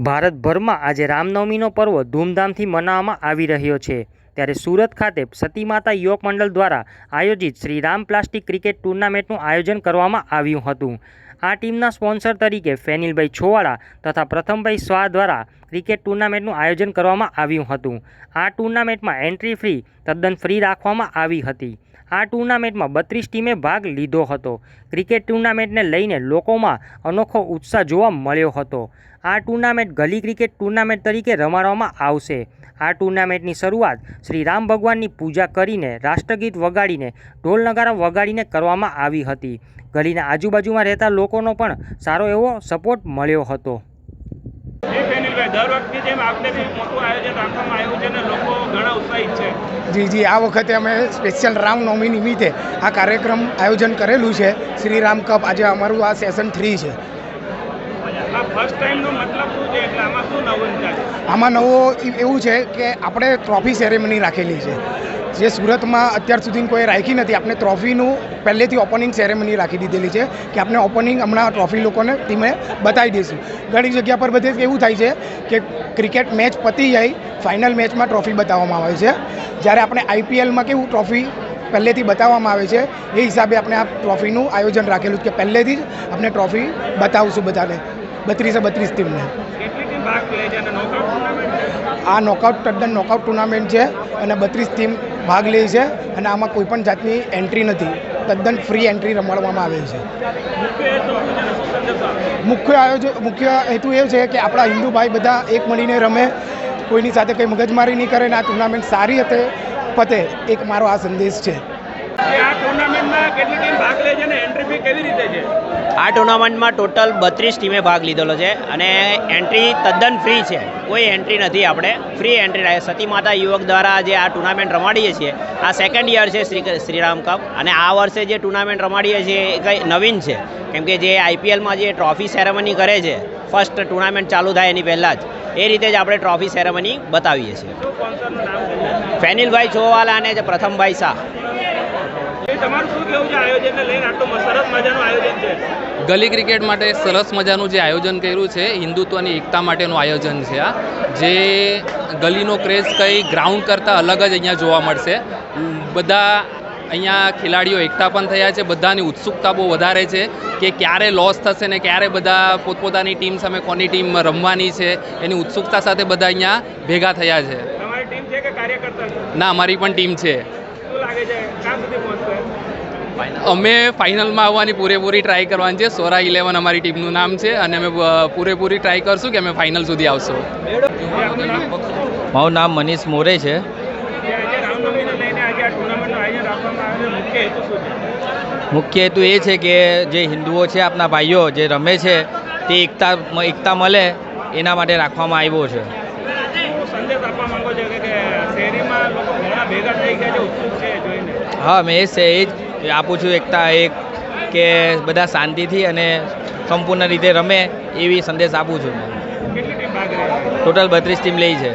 ભારતભરમાં આજે રામનવમીનો પર્વ ધૂમધામથી મનાવવામાં આવી રહ્યો છે ત્યારે સુરત ખાતે સતી માતા યુવક મંડળ દ્વારા આયોજિત શ્રી રામ પ્લાસ્ટિક ક્રિકેટ ટુર્નામેન્ટનું આયોજન કરવામાં આવ્યું હતું। આ ટીમના સ્પોન્સર તરીકે ફેનિલભાઈ છોવાડા તથા પ્રથમભાઈ સ્વા દ્વારા ક્રિકેટ ટુર્નામેન્ટનું આયોજન કરવામાં આવ્યું હતું। આ ટુર્નામેન્ટમાં એન્ટ્રી ફી તદ્દન ફ્રી રાખવામાં આવી હતી। આ ટુર્નામેન્ટમાં 32 ટીમે ભાગ લીધો હતો। ક્રિકેટ ટુર્નામેન્ટને લઈને લોકોમાં અનોખો ઉત્સાહ જોવા મળ્યો હતો। આ ટુર્નામેન્ટ ગલી ક્રિકેટ ટુર્નામેન્ટ તરીકે રમાડવામાં આવશે। આ ટુર્નામેન્ટની શરૂઆત શ્રી રામ ભગવાનની પૂજા કરીને રાષ્ટ્રગીત વગાડીને ઢોલ નગારા વગાડીને કરવામાં આવી હતી। ગલીના આજુબાજુમાં રહેતા લોકોનો પણ સારો એવો સપોર્ટ મળ્યો હતો। જી આ વખતે અમે સ્પેશિયલ રામનવમી નિમિત્તે આ કાર્યક્રમ આયોજન કરેલું છે। શ્રી રામ કપ આજે અમારું આ સેશન 3 છે। આમાં નવો એવું છે કે આપણે ટ્રોફી સેરેમની રાખેલી છે જે સુરતમાં અત્યાર સુધી કોઈ રાખી નથી। આપણે ટ્રોફીનું પહેલેથી ઓપનિંગ સેરેમની રાખી દીધેલી છે કે આપણે ઓપનિંગ હમણાં ટ્રોફી લોકોને ટીમે બતાવી દઈશું। ઘણી જગ્યા પર બધે એવું થાય છે કે ક્રિકેટ મેચ પતી જાય ફાઇનલ મેચમાં ટ્રોફી બતાવવામાં આવે છે, જ્યારે આપણે આઈપીએલમાં કેવું ટ્રોફી પહેલેથી બતાવવામાં આવે છે એ હિસાબે આપણે આ ટ્રોફીનું આયોજન રાખેલું છે કે પહેલેથી જ આપણે ટ્રોફી બતાવશું બધાને 32 ટીમને। આ નોકઆઉટ તદ્દન નોકઆઉટ ટુર્નામેન્ટ છે અને 32 ટીમ ભાગ લે છે અને આમાં કોઈ પણ જાતની એન્ટ્રી નથી, તદ્દન ફ્રી એન્ટ્રી રમાડવામાં આવે છે। મુખ્ય હેતુ એ છે કે આપણા હિન્દુ ભાઈ બધા એક મળીને રમે, કોઈની સાથે કંઈ મગજમારી નહીં કરે અને આ ટુર્નામેન્ટ સારી રીતે પતે, એક મારો આ સંદેશ છે। આ ટુર્નામેન્ટમાં ટોટલ 32 ટીમે ભાગ લીધેલો છે અને એન્ટ્રી તદ્દન ફ્રી છે, કોઈ એન્ટ્રી નથી, આપણે ફ્રી એન્ટ્રી રાખે। સતી માતા યુવક દ્વારા જે આ ટુર્નામેન્ટ રમાડીએ છીએ આ સેકન્ડ યર છે શ્રીરામ કપ, અને આ વર્ષે જે ટુર્નામેન્ટ રમાડીએ છીએ એ કંઈ નવીન છે, કેમ કે જે આઈપીએલમાં જે ટ્રોફી સેરેમની કરે છે ફર્સ્ટ ટુર્નામેન્ટ ચાલુ થાય એની પહેલાં જ એ રીતે જ આપણે ટ્રોફી સેરેમની બતાવીએ છીએ। ફેનિલભાઈ છોવાલા અને પ્રથમભાઈ શાહ। ગલી ક્રિકેટ માટે સરસ મજાનું જે આયોજન કર્યું છે, હિન્દુત્વની એકતા માટેનું આયોજન છે। આ જે ગલીનો ક્રેઝ કંઈ ગ્રાઉન્ડ કરતાં અલગ જ અહીંયા જોવા મળશે। બધા અહીંયા ખેલાડીઓ એકઠા પણ થયા છે, બધાની ઉત્સુકતા બહુ વધારે છે કે ક્યારે લોસ થશે ને ક્યારે બધા પોતપોતાની ટીમ સામે કોની ટીમ રમવાની છે એની ઉત્સુકતા સાથે બધા અહીંયા ભેગા થયા છે। ના, અમારી પણ ટીમ છે। અમે ફાઇનલમાં આવવાની પૂરેપૂરી ટ્રાય કરવાની છે। સોરા 11 અમારી ટીમનું નામ છે અને અમે પૂરેપૂરી ટ્રાય કરશું કે અમે ફાઇનલ સુધી આવશું। મારું નામ મનીષ મોરે છે। મુખ્ય હેતુ એ છે કે જે હિન્દુઓ છે, આપણા ભાઈઓ જે રમે છે તે એકતા મળે એના માટે રાખવામાં આવ્યો છે। હા, મેં એ જ આપું છું, એકતા એક કે બધા શાંતિથી અને સંપૂર્ણ રીતે રમે એવી સંદેશ આપું છું। ટોટલ 32 ટીમ લઈ છે।